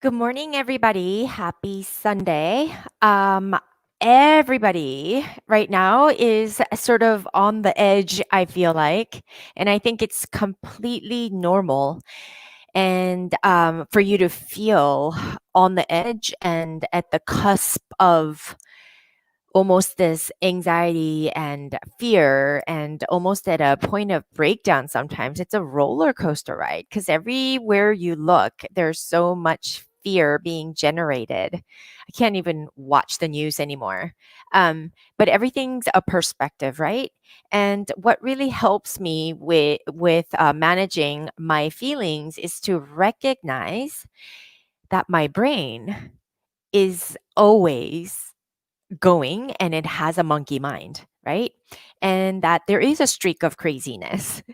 Good morning, everybody. Happy Sunday. Everybody right now is sort of on the edge, I feel like, and I think it's completely normal. And for you to feel on the edge and at the cusp of almost this anxiety and fear and almost at a point of breakdown sometimes. It's a roller coaster ride because everywhere you look, there's so much fear being generated. I can't even watch the news anymore. But everything's a perspective, right? And what really helps me with managing my feelings is to recognize that my brain is always going and it has a monkey mind, right? And that there is a streak of craziness.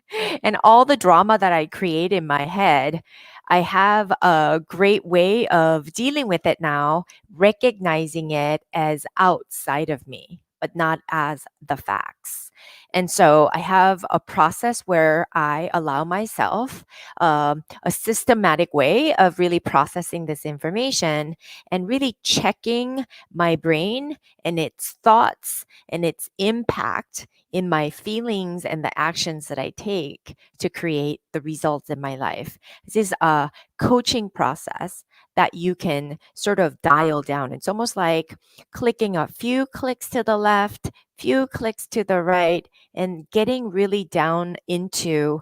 And all the drama that I create in my head, I have a great way of dealing with it now, recognizing it as outside of me, but not as the facts. And so I have a process where I allow myself a systematic way of really processing this information and really checking my brain and its thoughts and its impact in my feelings and the actions that I take to create the results in my life. This is a coaching process that you can sort of dial down. It's almost like clicking a few clicks to the left, few clicks to the right, and getting really down into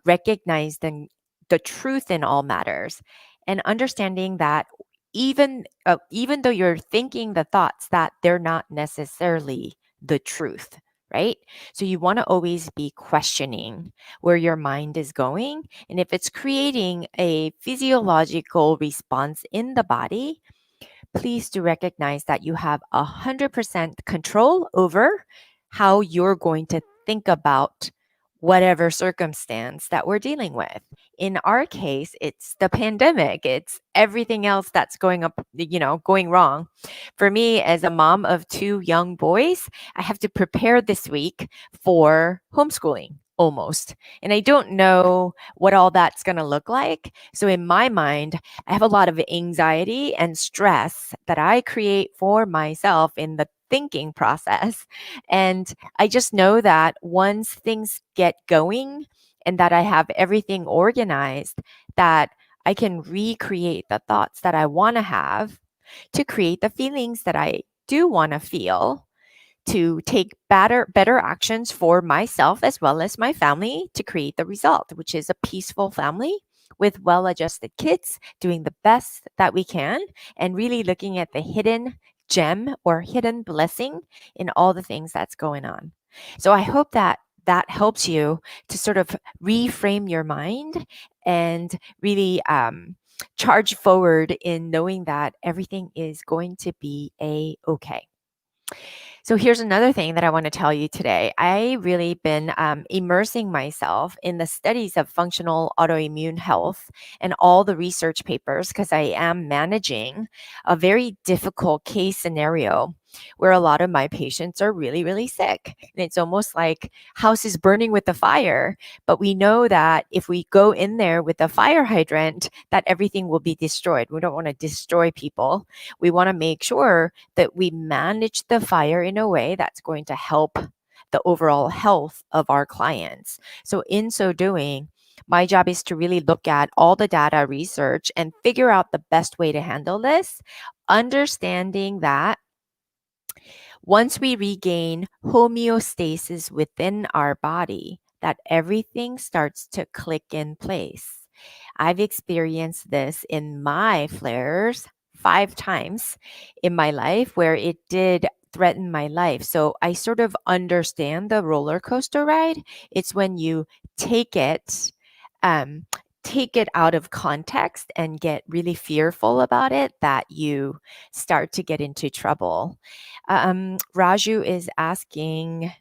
recognizing the truth in all matters and understanding that even though you're thinking the thoughts that they're not necessarily the truth, right? So you want to always be questioning where your mind is going, and if it's creating a physiological response in the body, please do recognize that you have 100% control over how you're going to think about whatever circumstance that we're dealing with. In our case, it's the pandemic. It's everything else that's going wrong. For me, as a mom of two young boys, I have to prepare this week for homeschooling almost. And I don't know what all that's going to look like. So in my mind, I have a lot of anxiety and stress that I create for myself in the thinking process. And I just know that once things get going and that I have everything organized, that I can recreate the thoughts that I want to have to create the feelings that I do want to feel, to take better actions for myself as well as my family to create the result, which is a peaceful family with well-adjusted kids doing the best that we can and really looking at the hidden gem or hidden blessing in all the things that's going on. So I hope that that helps you to sort of reframe your mind and really charge forward in knowing that everything is going to be okay. So here's another thing that I want to tell you today. I really been immersing myself in the studies of functional autoimmune health and all the research papers because I am managing a very difficult case scenario where a lot of my patients are really, really sick. And it's almost like house is burning with the fire. But we know that if we go in there with a fire hydrant, that everything will be destroyed. We don't want to destroy people. We want to make sure that we manage the fire in a way that's going to help the overall health of our clients. So, in so doing, my job is to really look at all the data research and figure out the best way to handle this, understanding that once we regain homeostasis within our body, that everything starts to click in place. I've experienced this in my flares 5 times in my life where it did threaten my life. So I sort of understand the roller coaster ride. It's when you take it um, take it out of context and get really fearful about it that you start to get into trouble. Raju is asking,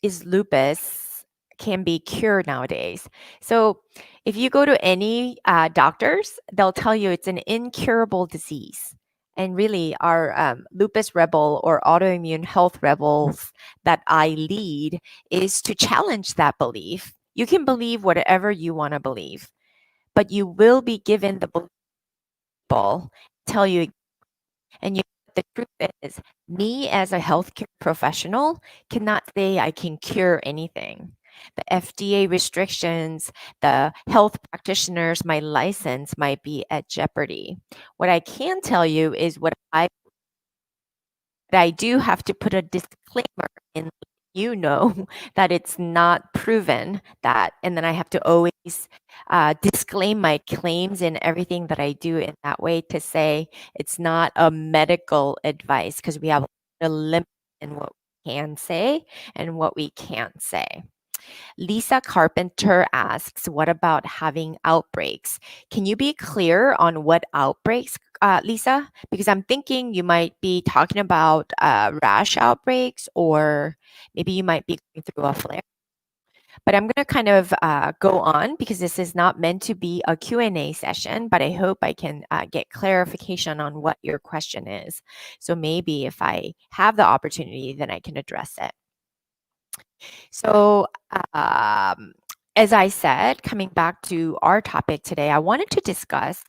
is lupus can be cured nowadays? So if you go to any doctors, they'll tell you it's an incurable disease. And really, our lupus rebel or autoimmune health rebels that I lead is to challenge that belief. You can believe whatever you want to believe, but you will be given the people tell you, and the truth is, me as a healthcare professional cannot say I can cure anything. The FDA restrictions, the health practitioners, my license might be at jeopardy. What I can tell you is but I do have to put a disclaimer in, that it's not proven that, and then I have to always disclaim my claims and everything that I do in that way to say it's not a medical advice because we have a limit in what we can say and what we can't say. Lisa Carpenter asks, what about having outbreaks? Can you be clear on what outbreaks, Lisa? Because I'm thinking you might be talking about rash outbreaks, or maybe you might be going through a flare. But I'm going to kind of go on because this is not meant to be a Q&A session, but I hope I can get clarification on what your question is. So maybe if I have the opportunity, then I can address it. So, as I said, coming back to our topic today, I wanted to discuss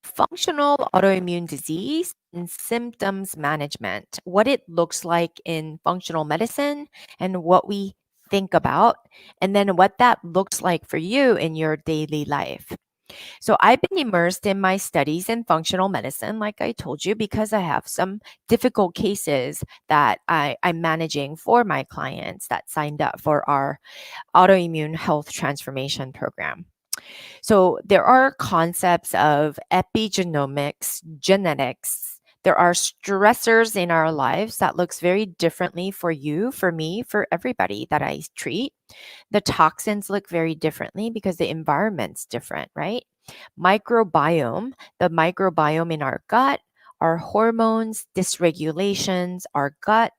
functional autoimmune disease and symptoms management, what it looks like in functional medicine and what we think about, and then what that looks like for you in your daily life. So I've been immersed in my studies in functional medicine, like I told you, because I have some difficult cases that I'm managing for my clients that signed up for our autoimmune health transformation program. So there are concepts of epigenomics, genetics. There are stressors in our lives that looks very differently for you, for me, for everybody that I treat. The toxins look very differently because the environment's different, right? The microbiome in our gut, our hormones, dysregulations, our gut,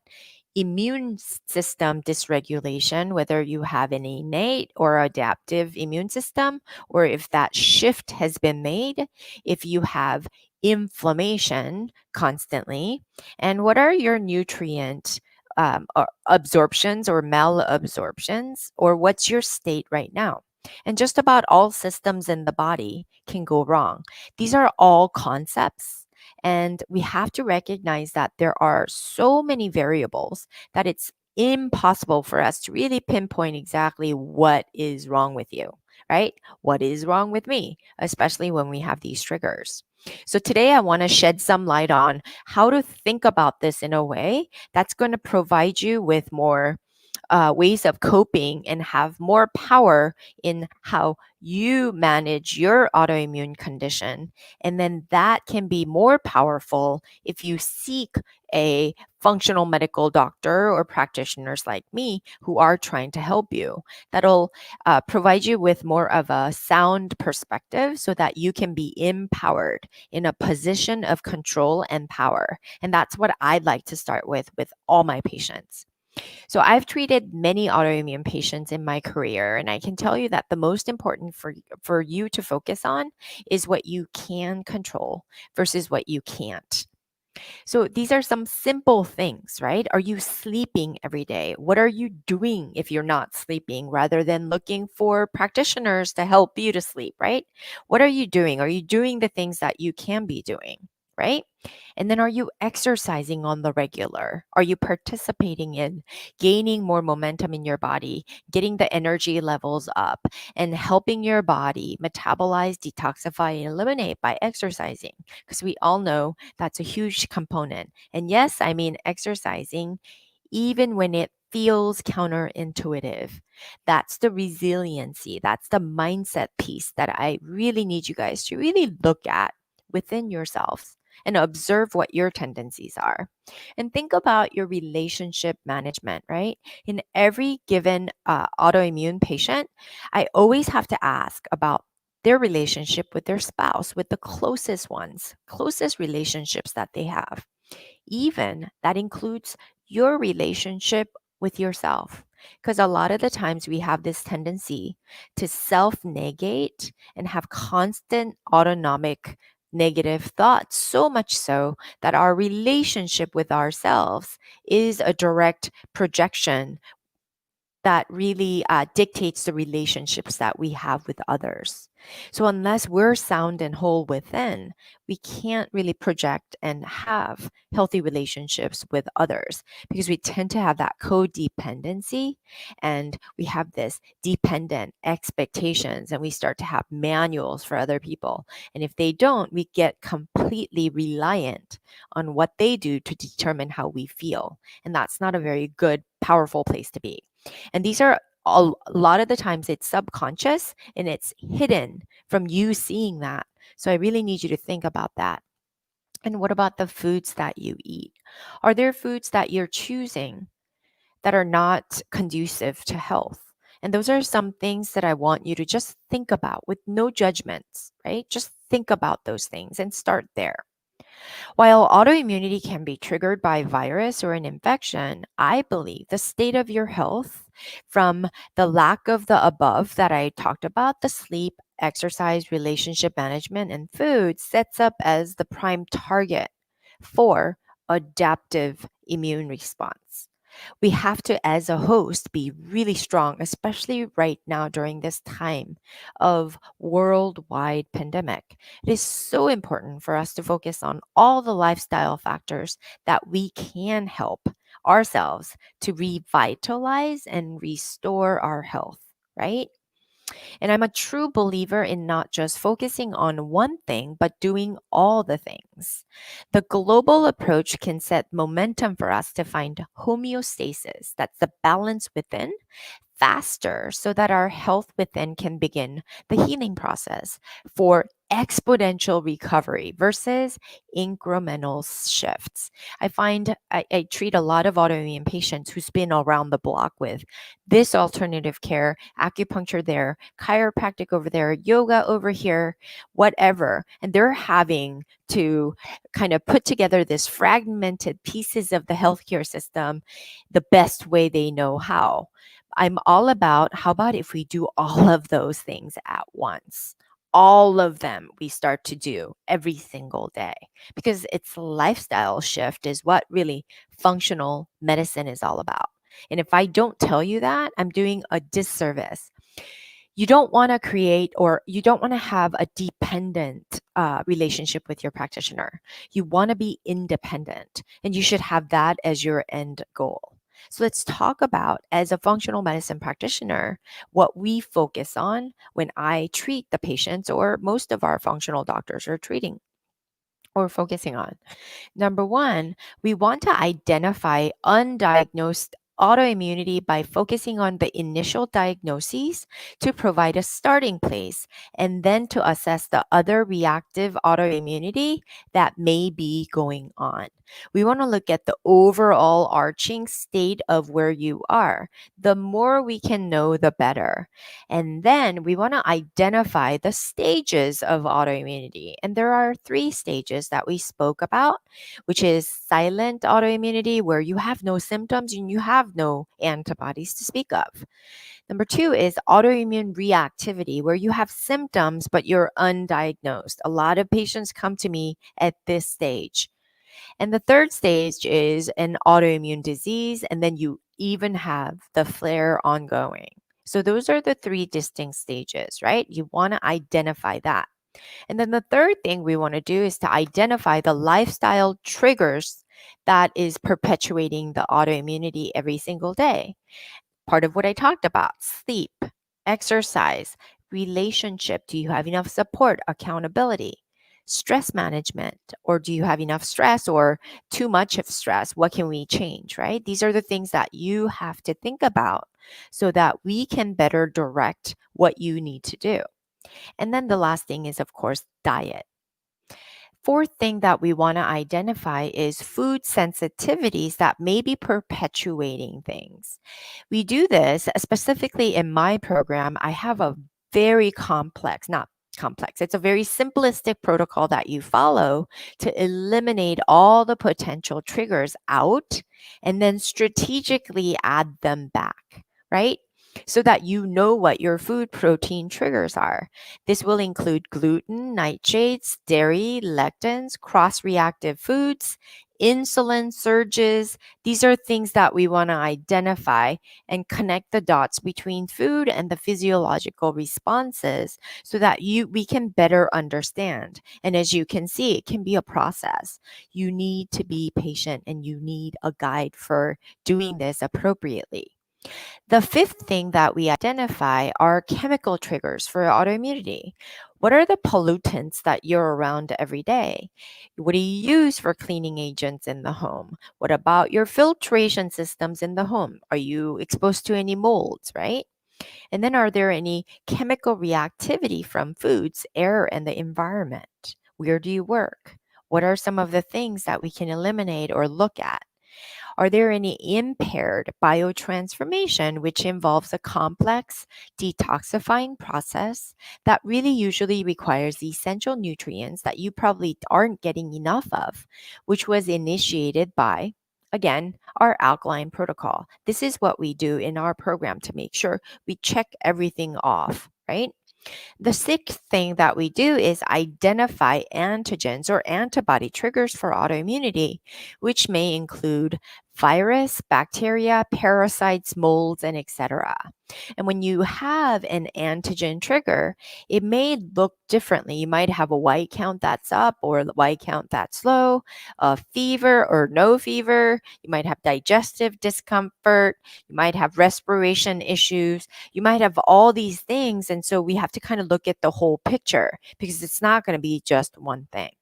immune system dysregulation, whether you have an innate or adaptive immune system, or if that shift has been made, if you have inflammation constantly, and what are your nutrient absorptions or malabsorptions, or what's your state right now? And just about all systems in the body can go wrong. These are all concepts, and we have to recognize that there are so many variables that it's impossible for us to really pinpoint exactly what is wrong with you, right? What is wrong with me, especially when we have these triggers. So today I want to shed some light on how to think about this in a way that's going to provide you with more ways of coping and have more power in how you manage your autoimmune condition. And then that can be more powerful if you seek a functional medical doctor or practitioners like me who are trying to help you. That'll provide you with more of a sound perspective so that you can be empowered in a position of control and power. And that's what I'd like to start with all my patients. So I've treated many autoimmune patients in my career, and I can tell you that the most important for you to focus on is what you can control versus what you can't. So these are some simple things, right? Are you sleeping every day? What are you doing if you're not sleeping rather than looking for practitioners to help you to sleep, right? What are you doing? Are you doing the things that you can be doing, right? And then are you exercising on the regular? Are you participating in gaining more momentum in your body, getting the energy levels up, and helping your body metabolize, detoxify, and eliminate by exercising? Because we all know that's a huge component. And yes, I mean exercising, even when it feels counterintuitive. That's the resiliency, that's the mindset piece that I really need you guys to really look at within yourselves and observe what your tendencies are. And think about your relationship management, right? In every given autoimmune patient, I always have to ask about their relationship with their spouse, with the closest ones, closest relationships that they have. Even that includes your relationship with yourself. Because a lot of the times we have this tendency to self negate and have constant autonomic negative thoughts, so much so that our relationship with ourselves is a direct projection that really dictates the relationships that we have with others. So, unless we're sound and whole within, we can't really project and have healthy relationships with others because we tend to have that codependency and we have this dependent expectations and we start to have manuals for other people. And if they don't, we get completely reliant on what they do to determine how we feel. And that's not a very good, powerful place to be. And these are a lot of the times it's subconscious and it's hidden from you seeing that. So I really need you to think about that. And what about the foods that you eat? Are there foods that you're choosing that are not conducive to health? And those are some things that I want you to just think about with no judgments, right? Just think about those things and start there. While autoimmunity can be triggered by virus or an infection, I believe the state of your health from the lack of the above that I talked about, the sleep, exercise, relationship management, and food, sets up as the prime target for adaptive immune response. We have to, as a host, be really strong, especially right now during this time of worldwide pandemic. It is so important for us to focus on all the lifestyle factors that we can help ourselves to revitalize and restore our health, right? And I'm a true believer in not just focusing on one thing, but doing all the things. The global approach can set momentum for us to find homeostasis, that's the balance within, faster so that our health within can begin the healing process for exponential recovery versus incremental shifts. I find I treat a lot of autoimmune patients who's been around the block with this alternative care, acupuncture there, chiropractic over there, yoga over here, whatever. And they're having to kind of put together this fragmented pieces of the healthcare system the best way they know how. I'm all about how about if we do all of those things at once? All of them we start to do every single day because it's lifestyle shift is what really functional medicine is all about. And if I don't tell you that, I'm doing a disservice. You don't want to create or you don't want to have a dependent relationship with your practitioner. You want to be independent and you should have that as your end goal. So let's talk about, as a functional medicine practitioner, what we focus on when I treat the patients or most of our functional doctors are treating or focusing on. Number one, we want to identify undiagnosed autoimmunity by focusing on the initial diagnoses to provide a starting place and then to assess the other reactive autoimmunity that may be going on. We want to look at the overall arching state of where you are. The more we can know, the better. And then we want to identify the stages of autoimmunity. And there are 3 stages that we spoke about, which is silent autoimmunity, where you have no symptoms and you have no antibodies to speak of. Number 2 is autoimmune reactivity, where you have symptoms but you're undiagnosed. A lot of patients come to me at this stage. And the third stage is an autoimmune disease, and then you even have the flare ongoing. So those are the 3 distinct stages, right? You want to identify that. And then the third thing we want to do is to identify the lifestyle triggers that is perpetuating the autoimmunity every single day. Part of what I talked about: sleep, exercise, relationship. Do you have enough support, accountability, stress management, or do you have enough stress or too much of stress? What can we change, right? These are the things that you have to think about so that we can better direct what you need to do. And then the last thing is, of course, diet. Fourth thing that we want to identify is food sensitivities that may be perpetuating things. We do this specifically in my program. I have a very complex, not complex, it's a very simplistic protocol that you follow to eliminate all the potential triggers out and then strategically add them back, right? So that you know what your food protein triggers are. This will include gluten, nightshades, dairy, lectins, cross reactive foods, insulin surges. These are things that we want to identify and connect the dots between food and the physiological responses so that we can better understand. And as you can see, it can be a process. You need to be patient and you need a guide for doing this appropriately. The fifth thing that we identify are chemical triggers for autoimmunity. What are the pollutants that you're around every day? What do you use for cleaning agents in the home? What about your filtration systems in the home? Are you exposed to any molds, right? And then are there any chemical reactivity from foods, air, and the environment? Where do you work? What are some of the things that we can eliminate or look at? Are there any impaired biotransformation, which involves a complex detoxifying process that really usually requires the essential nutrients that you probably aren't getting enough of, which was initiated by, again, our alkaline protocol? This is what we do in our program to make sure we check everything off, right? The sixth thing that we do is identify antigens or antibody triggers for autoimmunity, which may include virus, bacteria, parasites, molds, and etc. And when you have an antigen trigger, it may look differently. You might have a white count that's up or a white count that's low, a fever or no fever. You might have digestive discomfort. You might have respiration issues. You might have all these things. And so we have to kind of look at the whole picture because it's not going to be just one thing.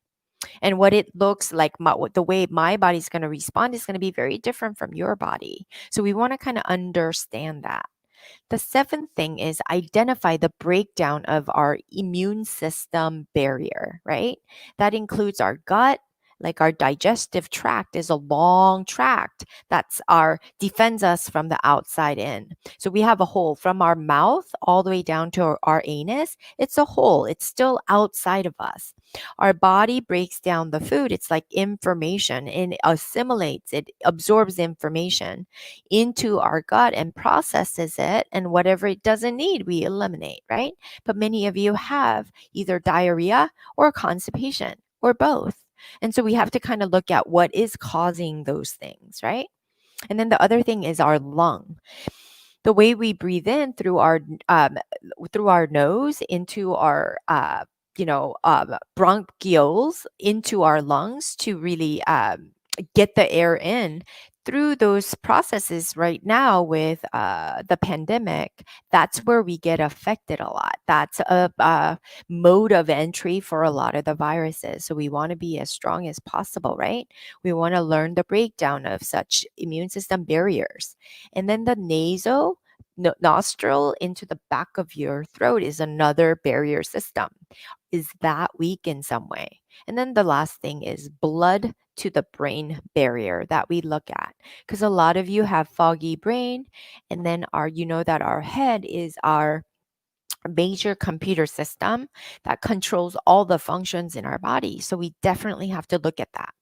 And what it looks like, the way my body's going to respond is going to be very different from your body. So we want to kind of understand that. The seventh thing is identify the breakdown of our immune system barrier, right? That includes our gut, like our digestive tract is a long tract that's our defends us from the outside in. So we have a hole from our mouth all the way down to our anus. It's a hole. It's still outside of us. Our body breaks down the food. It's like information and assimilates, it absorbs information into our gut and processes it. And whatever it doesn't need, we eliminate, right? But many of you have either diarrhea or constipation or both. And so we have to kind of look at what is causing those things, right? And then the other thing is our lung. The way we breathe in um, through our nose into our bronchioles into our lungs to really get the air in through those processes right now with the pandemic. That's where we get affected a lot. That's a mode of entry for a lot of the viruses. So we want to be as strong as possible, right? We want to learn the breakdown of such immune system barriers. And then the nostril into the back of your throat is another barrier system. Is that weak in some way? And then the last thing is blood to the brain barrier that we look at, because a lot of you have foggy brain, and then that our head is our major computer system that controls all the functions in our body. So we definitely have to look at that.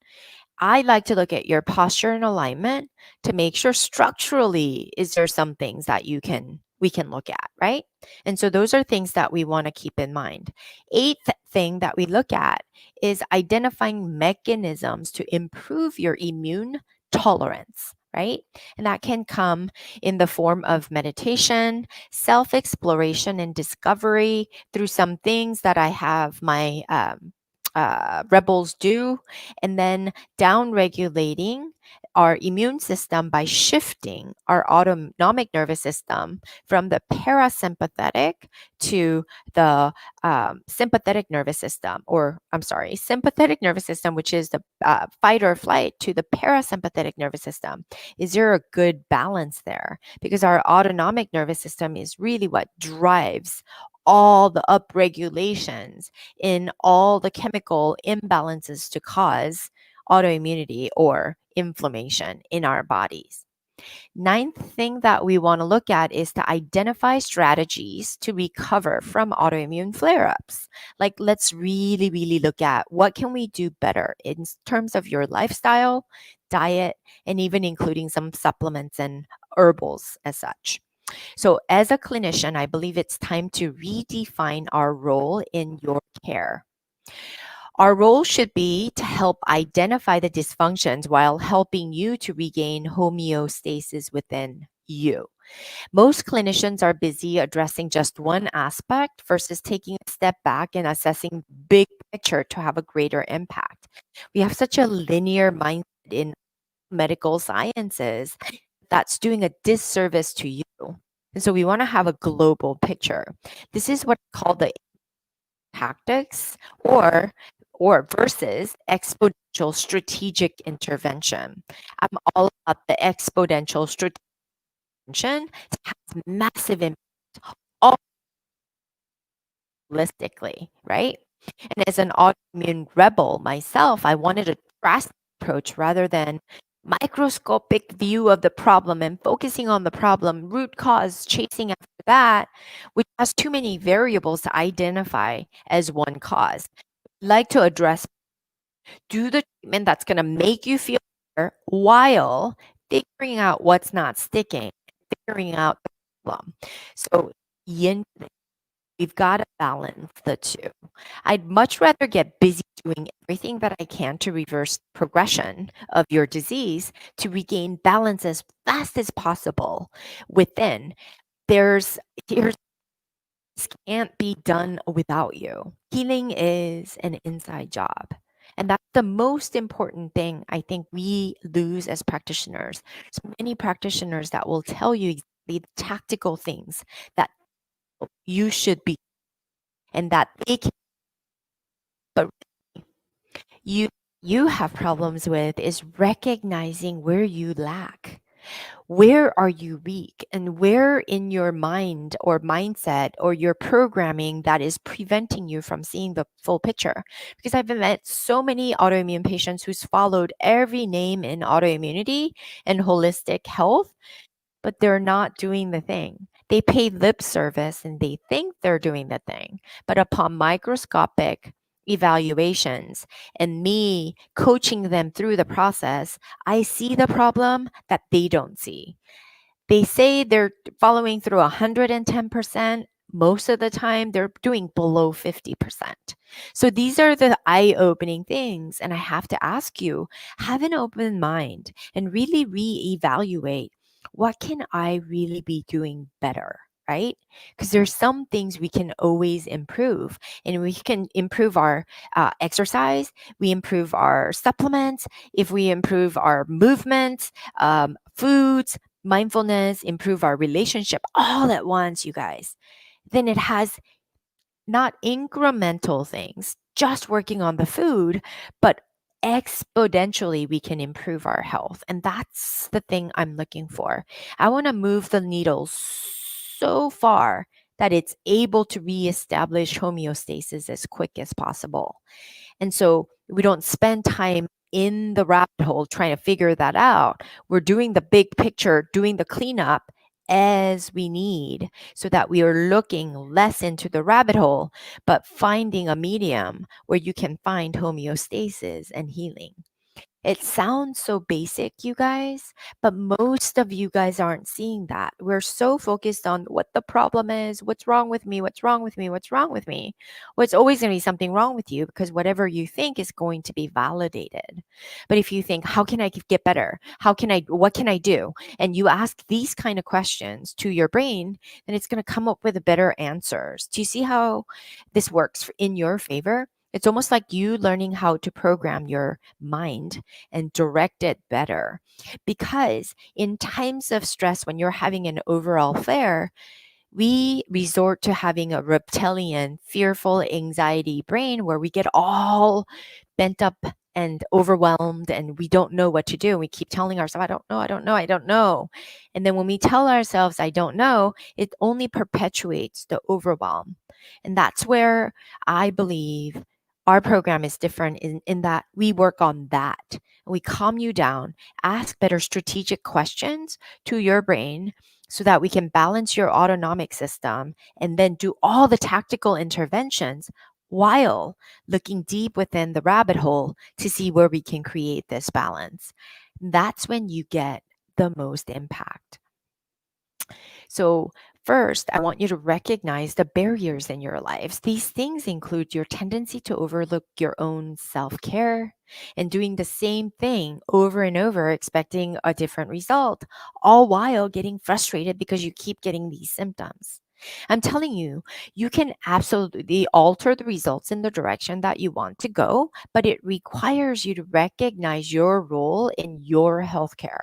I like to look at your posture and alignment to make sure structurally is there some things that we can look at, right? And so those are things that we want to keep in mind. Eighth thing that we look at is identifying mechanisms to improve your immune tolerance, right? And that can come in the form of meditation, self exploration, and discovery through some things that I have my rebels do, and then down regulating our immune system by shifting our autonomic nervous system from the parasympathetic to the sympathetic nervous system, or I'm sorry, sympathetic nervous system, which is the fight or flight, to the parasympathetic nervous system. Is there a good balance there? Because our autonomic nervous system is really what drives all the upregulations in all the chemical imbalances to cause autoimmunity or inflammation in our bodies. Ninth thing that we want to look at is to identify strategies to recover from autoimmune flare-ups. Like, let's really, really look at what can we do better in terms of your lifestyle, diet, and even including some supplements and herbals as such. So, as a clinician, I believe it's time to redefine our role in your care. Our role should be to help identify the dysfunctions while helping you to regain homeostasis within you. Most clinicians are busy addressing just one aspect versus taking a step back and assessing big picture to have a greater impact. We have such a linear mindset in medical sciences that's doing a disservice to you. And so we want to have a global picture. This is what's called the tactics or versus exponential strategic intervention. I'm all about the exponential strategic intervention to have massive impact all holistically, right? And as an autoimmune rebel myself, I wanted a drastic approach rather than microscopic view of the problem and focusing on the problem, root cause, chasing after that, which has too many variables to identify as one cause. Like to address, do the treatment that's going to make you feel better while figuring out what's not sticking, figuring out the problem. So yin, we've got to balance the two. I'd much rather get busy doing everything that I can to reverse progression of your disease to regain balance as fast as possible within. Here's this can't be done without you. Healing is an inside job. And that's the most important thing I think we lose as practitioners. So many practitioners that will tell you the tactical things that you should be and that they can, but you you have problems with is recognizing where you lack. Where are you weak and where in your mind or mindset or your programming that is preventing you from seeing the full picture? Because I've met so many autoimmune patients who's followed every name in autoimmunity and holistic health, but they're not doing the thing. They pay lip service and they think they're doing the thing. But upon microscopic evaluations and me coaching them through the process, I see the problem that they don't see. They say they're following through 110%. Most of the time, they're doing below 50%. So these are the eye opening things. And I have to ask you, have an open mind and really reevaluate what can I really be doing better? Right? Because there's some things we can always improve, and we can improve our exercise, we improve our supplements, if we improve our movements, foods, mindfulness, improve our relationship all at once, you guys, then it has not incremental things, just working on the food, but exponentially we can improve our health. And that's the thing I'm looking for. I want to move the needle so far that it's able to reestablish homeostasis as quick as possible. And so we don't spend time in the rabbit hole trying to figure that out. We're doing the big picture, doing the cleanup as we need so that we are looking less into the rabbit hole, but finding a medium where you can find homeostasis and healing. It sounds so basic, you guys, but most of you guys aren't seeing that. We're so focused on what the problem is, what's wrong with me, what's wrong with me, what's wrong with me. Well, it's always going to be something wrong with you because whatever you think is going to be validated. But if you think, how can I get better? What can I do? And you ask these kind of questions to your brain, then it's going to come up with better answers. Do you see how this works in your favor? It's almost like you learning how to program your mind and direct it better. Because in times of stress, when you're having an overall flare, we resort to having a reptilian, fearful, anxiety brain where we get all bent up and overwhelmed and we don't know what to do. We keep telling ourselves, I don't know, I don't know, I don't know. And then when we tell ourselves, I don't know, it only perpetuates the overwhelm. And that's where I believe our program is different in that we work on that. We calm you down, ask better strategic questions to your brain so that we can balance your autonomic system and then do all the tactical interventions while looking deep within the rabbit hole to see where we can create this balance. That's when you get the most impact. So First, I want you to recognize the barriers in your lives. These things include your tendency to overlook your own self care and doing the same thing over and over, expecting a different result, all while getting frustrated because you keep getting these symptoms. I'm telling you, you can absolutely alter the results in the direction that you want to go, but it requires you to recognize your role in your healthcare.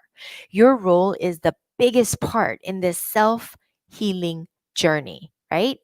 Your role is the biggest part in this self healing journey, right?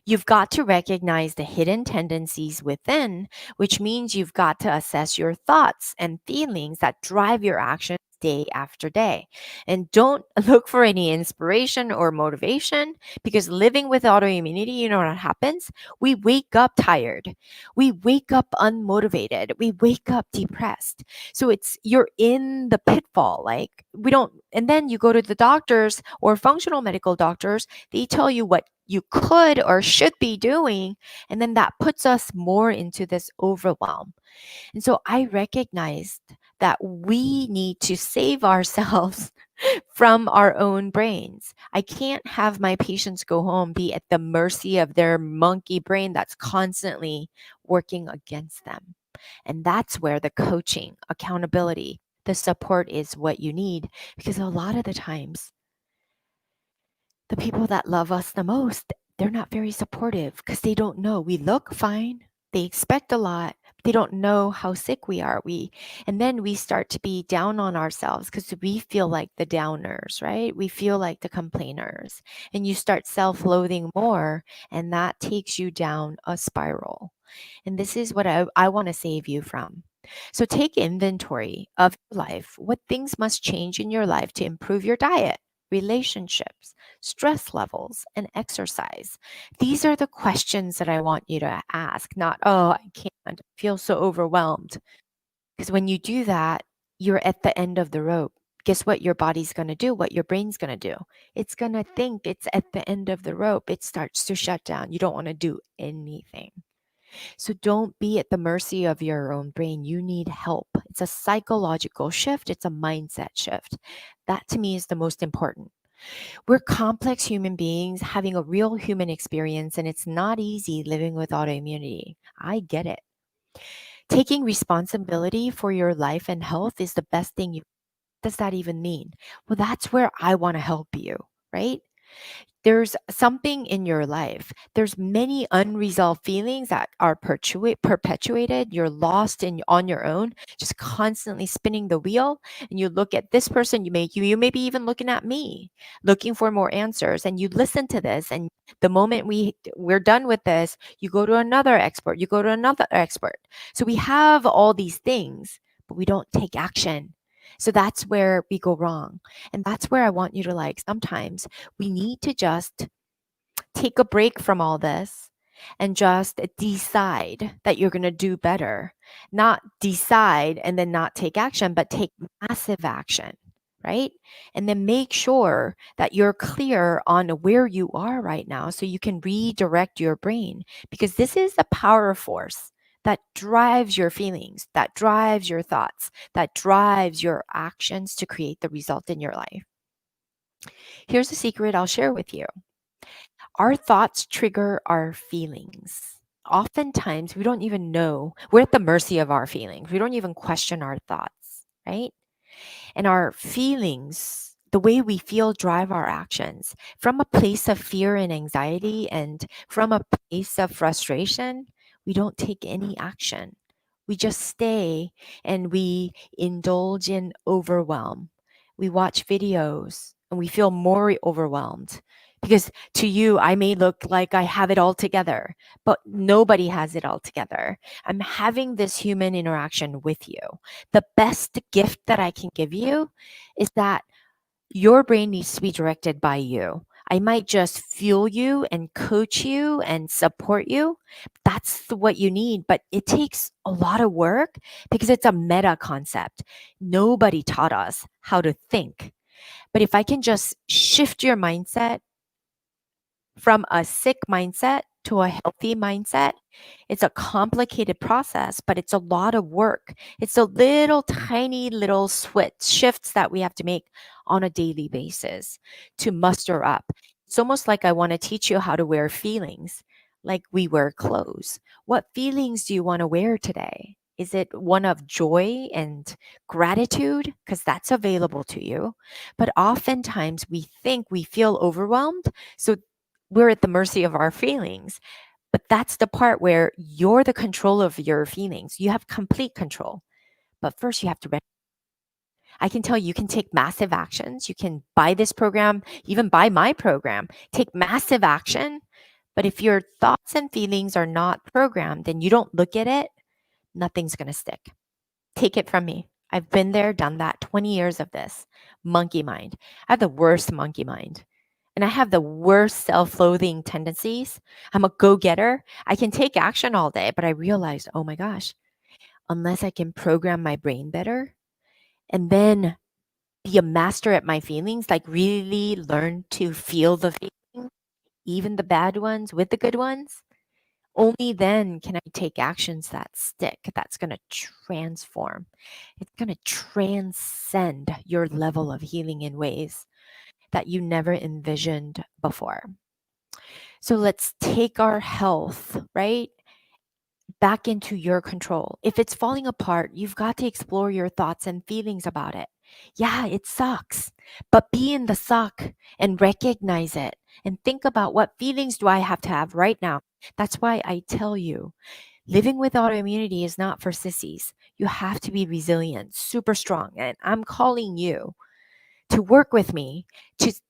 You've got to recognize the hidden tendencies within, which means you've got to assess your thoughts and feelings that drive your actions day after day. And don't look for any inspiration or motivation because living with autoimmunity, you know what happens? We wake up tired. We wake up unmotivated. We wake up depressed. So you're in the pitfall. Like we don't, and then you go to the doctors or functional medical doctors, they tell you what you could or should be doing. And then that puts us more into this overwhelm. And so I recognized that we need to save ourselves from our own brains. I can't have my patients go home, be at the mercy of their monkey brain that's constantly working against them. And that's where the coaching, accountability, the support is what you need. Because a lot of the times, the people that love us the most, they're not very supportive because they don't know. We look fine. They expect a lot. They don't know how sick we are. And then we start to be down on ourselves because we feel like the downers, right? We feel like the complainers. And you start self-loathing more, and that takes you down a spiral. And this is what I want to save you from. So take inventory of your life. What things must change in your life to improve your diet, relationships, stress levels, and exercise? These are the questions that I want you to ask, not, oh, I can't, I feel so overwhelmed. Because when you do that, you're at the end of the rope. Guess what your body's going to do? What your brain's going to do? It's going to think it's at the end of the rope. It starts to shut down. You don't want to do anything. So don't be at the mercy of your own brain. You need help. It's a psychological shift, it's a mindset shift. That to me is the most important. We're complex human beings having a real human experience, and it's not easy living with autoimmunity. I get it. Taking responsibility for your life and health is the best thing you. What does that even mean? Well, that's where I want to help you, right? There's something in your life. There's many unresolved feelings that are perpetuated. You're lost on your own, just constantly spinning the wheel. And you look at this person, you may be even looking at me, looking for more answers. And you listen to this, and the moment we're done with this, you go to another expert, you go to another expert. So we have all these things, but we don't take action. So that's where we go wrong. And that's where I want you to, like, sometimes we need to just take a break from all this and just decide that you're going to do better. Not decide and then not take action, but take massive action, right? And then make sure that you're clear on where you are right now so you can redirect your brain, because this is the power force that drives your feelings, that drives your thoughts, that drives your actions to create the result in your life. Here's a secret I'll share with you. Our thoughts trigger our feelings. Oftentimes, we don't even know. We're at the mercy of our feelings. We don't even question our thoughts, right? And our feelings, the way we feel, drive our actions. From a place of fear and anxiety and from a place of frustration, we don't take any action. We just stay and we indulge in overwhelm. We watch videos and we feel more overwhelmed because to you, I may look like I have it all together, but nobody has it all together. I'm having this human interaction with you. The best gift that I can give you is that your brain needs to be directed by you. I might just fuel you and coach you and support you. That's what you need, but it takes a lot of work because it's a meta concept. Nobody taught us how to think. But if I can just shift your mindset from a sick mindset to a healthy mindset, it's a complicated process, but it's a lot of work. It's a little tiny little shifts that we have to make on a daily basis to muster up. It's almost like I want to teach you how to wear feelings, like we wear clothes. What feelings do you want to wear today? Is it one of joy and gratitude? Because that's available to you. But oftentimes we think we feel overwhelmed. So we're at the mercy of our feelings. But that's the part where you're the control of your feelings. You have complete control. But first, you have to. I can tell you, you can take massive actions. You can buy this program, even buy my program, take massive action. But if your thoughts and feelings are not programmed and you don't look at it, nothing's going to stick. Take it from me. I've been there, done that, 20 years of this. Monkey mind. I have the worst monkey mind. And I have the worst self loathing tendencies. I'm a go getter. I can take action all day, but I realized, oh my gosh, unless I can program my brain better and then be a master at my feelings, like really learn to feel the feeling, even the bad ones with the good ones, only then can I take actions that stick, that's going to transform. It's going to transcend your level of healing in ways that you never envisioned before. So let's take our health, right, back into your control. If it's falling apart, you've got to explore your thoughts and feelings about it. Yeah, it sucks, but be in the suck and recognize it and think about what feelings do I have to have right now. That's why I tell you, living with autoimmunity is not for sissies. You have to be resilient, super strong, and I'm calling you to work with me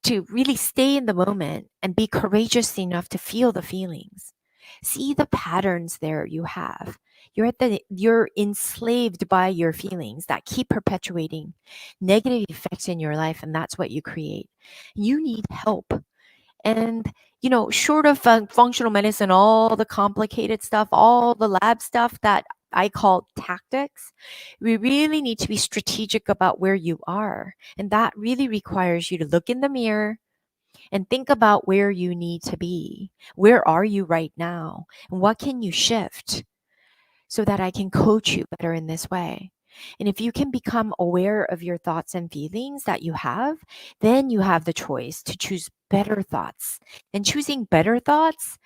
to really stay in the moment and be courageous enough to feel the feelings. See the patterns there you have. You're enslaved by your feelings that keep perpetuating negative effects in your life, and that's what you create. You need help. And, short of functional medicine, all the complicated stuff, all the lab stuff that I call tactics, we really need to be strategic about where you are. And that really requires you to look in the mirror and think about where you need to be. Where are you right now? And what can you shift so that I can coach you better in this way? And if you can become aware of your thoughts and feelings that you have, then you have the choice to choose better thoughts. And choosing better thoughts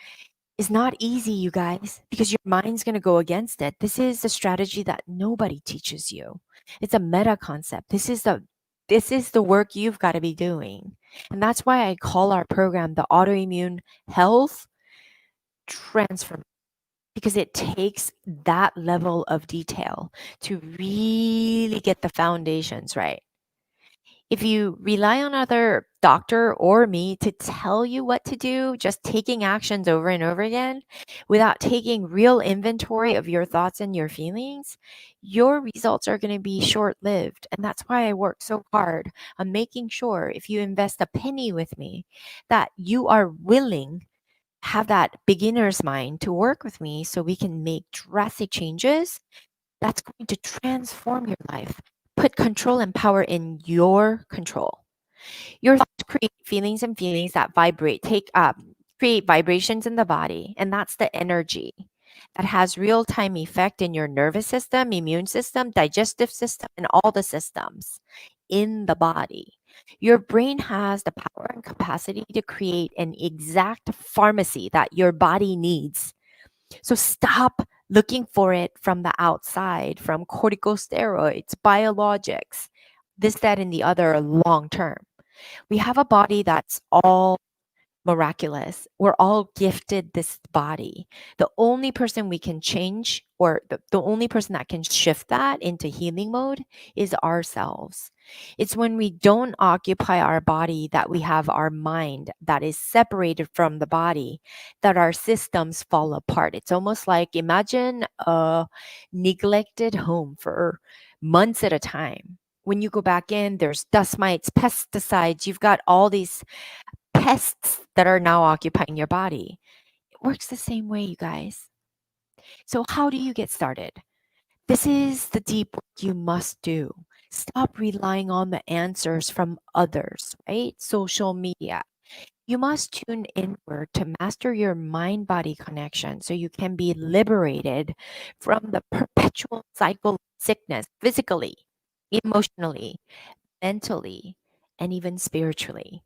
is not easy, you guys, because your mind's going to go against it. This is a strategy that nobody teaches you. It's a meta concept. This is the work you've got to be doing. And that's why I call our program the Autoimmune Health Transformation, because it takes that level of detail to really get the foundations right. If you rely on other doctor or me to tell you what to do, just taking actions over and over again without taking real inventory of your thoughts and your feelings, your results are going to be short-lived. And that's why I work so hard on making sure if you invest a penny with me that you are willing have that beginner's mind to work with me so we can make drastic changes that's going to transform your life. Put control and power in your control. Your thoughts create feelings and feelings that vibrate, create vibrations in the body, and that's the energy that has real-time effect in your nervous system, immune system, digestive system, and all the systems in the body. Your brain has the power and capacity to create an exact pharmacy that your body needs. So stop looking for it from the outside, from corticosteroids, biologics, this, that, and the other long term. We have a body that's all miraculous. We're all gifted this body. The only person we can change, or the only person that can shift that into healing mode, is ourselves. It's when we don't occupy our body that we have our mind that is separated from the body, that our systems fall apart. It's almost like, imagine a neglected home for months at a time. When you go back in, there's dust mites, pesticides, you've got all these pests that are now occupying your body. It works the same way, you guys. So, how do you get started? This is the deep work you must do. Stop relying on the answers from others, right? Social media. You must tune inward to master your mind body connection so you can be liberated from the perpetual cycle of sickness physically, emotionally, mentally, and even spiritually.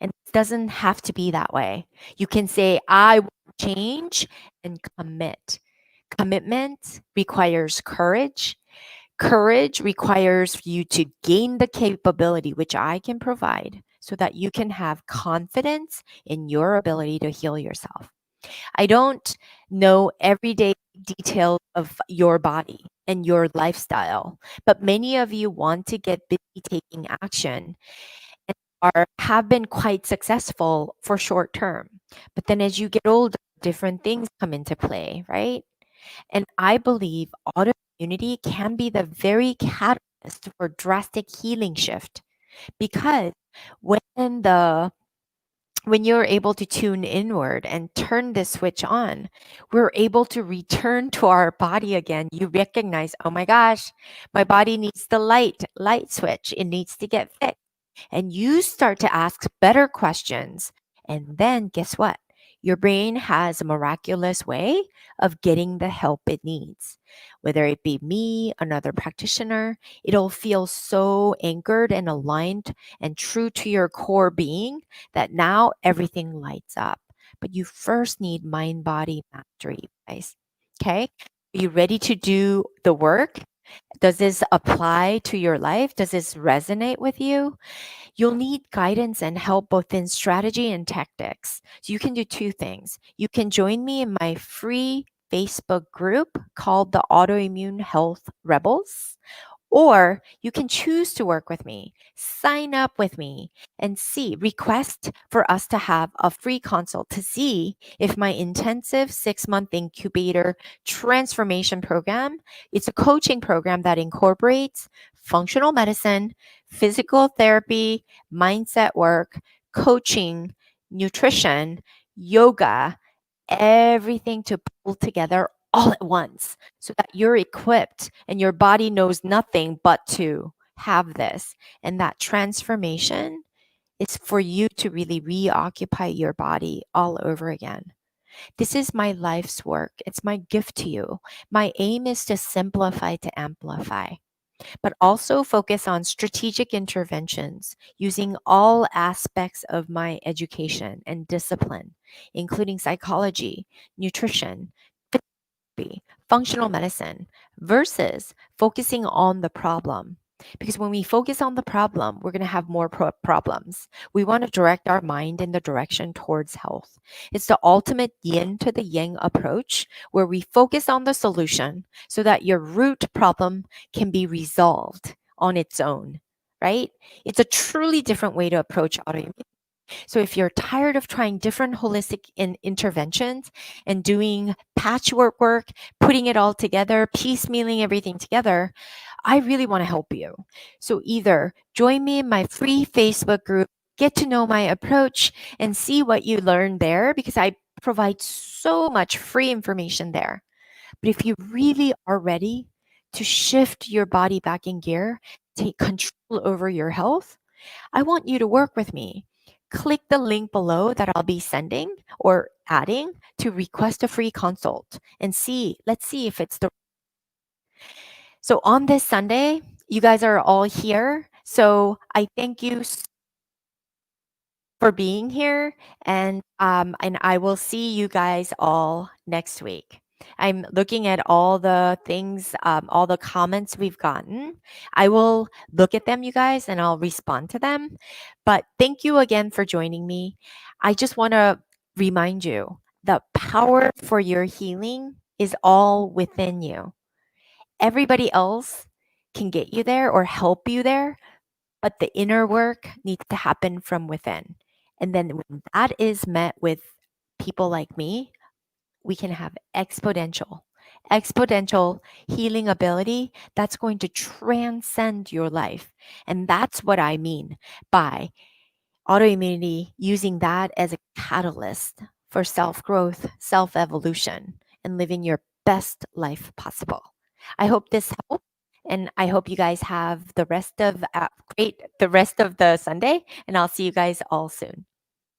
And it doesn't have to be that way. You can say, I will change and commit. Commitment requires courage. Courage requires you to gain the capability, which I can provide, so that you can have confidence in your ability to heal yourself. I don't know everyday details of your body and your lifestyle, but many of you want to get busy taking action and have been quite successful for short term. But then as you get older, different things come into play, right? And I believe autoimmunity can be the very catalyst for drastic healing shift because when the when you're able to tune inward and turn the switch on, we're able to return to our body again. You recognize, oh my gosh, my body needs the light switch. It needs to get fixed. And you start to ask better questions. And then guess what? Your brain has a miraculous way of getting the help it needs. Whether it be me, another practitioner, it'll feel so anchored and aligned and true to your core being that now everything lights up. But you first need mind body mastery, guys. Okay? Are you ready to do the work? Does this apply to your life? Does this resonate with you? You'll need guidance and help both in strategy and tactics. So you can do two things. You can join me in my free Facebook group called the Autoimmune Health Rebels. Or you can choose to work with me, sign up with me, and request for us to have a free consult to see if my intensive 6-month incubator transformation program, it's a coaching program that incorporates functional medicine, physical therapy, mindset work, coaching, nutrition, yoga, everything to pull together all at once so that you're equipped and your body knows nothing but to have this. And that transformation is for you to really reoccupy your body all over again. This is my life's work. It's my gift to you. My aim is to simplify to amplify, but also focus on strategic interventions using all aspects of my education and discipline, including psychology, nutrition, functional medicine, versus focusing on the problem. Because when we focus on the problem, we're going to have more problems. We want to direct our mind in the direction towards health. It's the ultimate yin to the yang approach where we focus on the solution so that your root problem can be resolved on its own, right? It's a truly different way to approach autoimmune. So if you're tired of trying different holistic interventions and doing patchwork work, putting it all together, piecemealing everything together, I really want to help you. So either join me in my free Facebook group, get to know my approach and see what you learn there because I provide so much free information there. But if you really are ready to shift your body back in gear, take control over your health, I want you to work with me. Click the link below that I'll be sending or adding to request a free consult and let's see if it's the. So on this Sunday, you guys are all here. So I thank you for being here and I will see you guys all next week. I'm looking at all the things, all the comments we've gotten. I will look at them, you guys, and I'll respond to them. But thank you again for joining me. I just want to remind you the power for your healing is all within you. Everybody else can get you there or help you there, but the inner work needs to happen from within. And then when that is met with people like me, we can have exponential healing ability that's going to transcend your life. And that's what I mean by autoimmunity, using that as a catalyst for self growth, self evolution, and living your best life possible. I hope this helped. And I hope you guys have the rest of the rest of the Sunday, and I'll see you guys all soon.